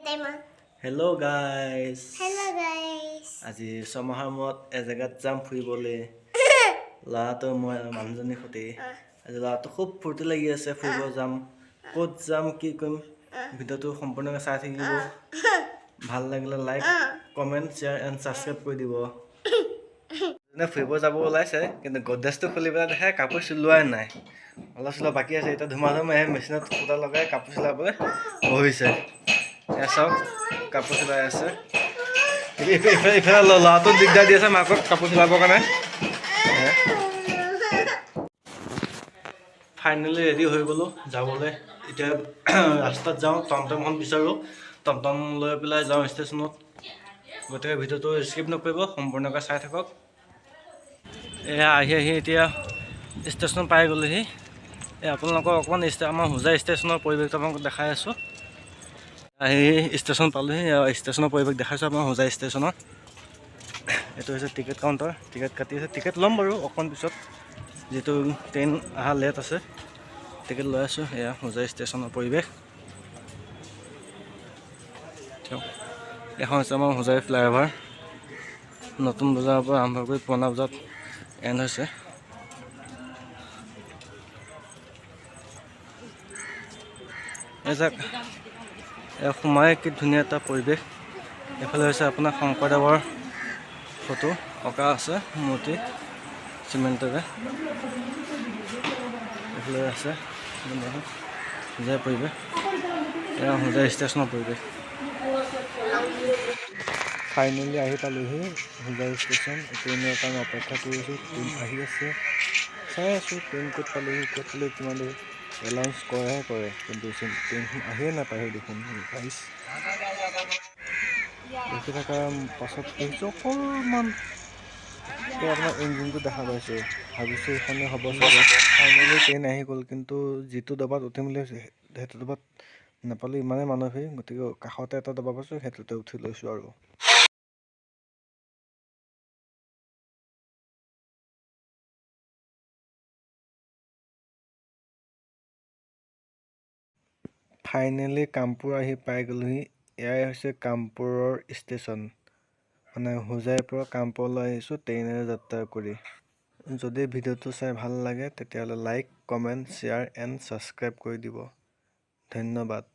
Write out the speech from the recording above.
Hello guys. Hello guys. আজি ছমাহৰ মূৰত এজেগাত যাম ফুৰিবলৈ। লাটো মই মানুহজনী সৈতে আজি লাটো খুব ফূৰ্তি লাগি আছে ফুৰিব যাম। ক'ত যাম কি কৰিম ভিডিঅ'টো সম্পূৰ্ণকৈ চাই থাকিব। ভাল লাগিলে like, comment, share and subscribe কৰি দিব। ফুৰিব যাব ওলাইছে কিন্তু গডৰেজটো খুলি পেলাই দেখে কাপোৰ চিলোৱাই নাই। অলপ চলপ বাকী আছে। এতিয়া ধুমা মেচিনত সূতা লগাই কাপোৰ চিলাবলৈ বহিছে। চাওক কাপোৰ চিলাই আছে। ইফালে ল'ৰাটো দিগদাৰ দি আছে মাকক কাপোৰ চিলাবৰ কাৰণে। ফাইনেলি ৰেডি হৈ গ'লোঁ যাবলৈ। এতিয়া ৰাস্তাত যাওঁ, টমটমখন বিচাৰোঁ, টমটম লৈ পেলাই যাওঁ ষ্টেচনত। গতিকে ভিডিঅ'টো স্কিপ নকৰিব, সম্পূৰ্ণকৈ চাই থাকক। এয়া আহি এতিয়া ষ্টেচন পাই গ'লোহি। আপোনালোকক অকণমান আমাৰ হোজাই ষ্টেচনৰ পৰিৱেশটো আপোনালোকক দেখাই আছোঁ। আহি ষ্টেচন পালোহি। ষ্টেচনৰ পৰিৱেশ দেখাইছোঁ আপোনাৰ হোজাই ষ্টেচনৰ। এইটো হৈছে টিকেট কাউণ্টাৰ। টিকেট কাটি আছে। টিকেট ল'ম বাৰু অকণ পিছত, যিটো ট্ৰেইন অহা লেট আছে। টিকেট লৈ আছোঁ। এয়া হোজাই ষ্টেচনৰ পৰিৱেশ। এখন হৈছে আমাৰ হোজাই ফ্লাইঅভাৰ। নতুন বজাৰৰ পৰা আৰম্ভ কৰি পুৰণা বজাৰত এণ্ড হৈছে। সোমাই কি ধুনীয়া এটা পৰিৱেশ। এইফালে হৈছে আপোনাৰ শংকৰদেৱৰ ফটো অঁকা আছে, মূৰ্তি চিমেণ্টেৰে। এইফালে আছে হোজাই পৰিৱেশ। এয়া হোজাই ষ্টেচনৰ পৰিৱেশ। ফাইনেলি আহি পালোহি হোজাই ষ্টেচন। ট্ৰেইনৰ কাৰণে অপেক্ষা কৰিছোঁ। ট্ৰেইন আহি আছে, চাই আছোঁ ট্ৰেইন ক'ত পালেহি কিমান দেৰি। এলাউন্স কৰে কিন্তু ট্ৰেইনখন আহিয়ে নাপায়হি দেখোন। দেখি থকাৰ পাছত দেখিছোঁ অকণমান আপোনাৰ ইঞ্জিনটো দেখা পাইছোঁ। ভাবিছোঁ এইখনে হ'ব চাগে। ফাইনেলি ট্ৰেইন আহি গ'ল, কিন্তু যিটো দবাত উঠিম বুলি হৈছে সেইটো দবাত নাপালোঁ। ইমানেই মানুহ ভিৰ, গতিকে কাষতে এটা দবা পাইছোঁ, সেইটোতে উঠি লৈছোঁ আৰু। ফাইনেলি কামপুৰ আহি পাই গ'লোহি। এয়াই হৈছে কামপুৰৰ ষ্টেচন। মানে হোজাইৰ পৰা কামপুৰলৈ আহিছোঁ ট্ৰেইনেৰে যাত্ৰা কৰি। যদি ভিডিঅ'টো চাই ভাল লাগে তেতিয়াহ'লে like, comment, share and subscribe কৰি দিব। ধন্যবাদ।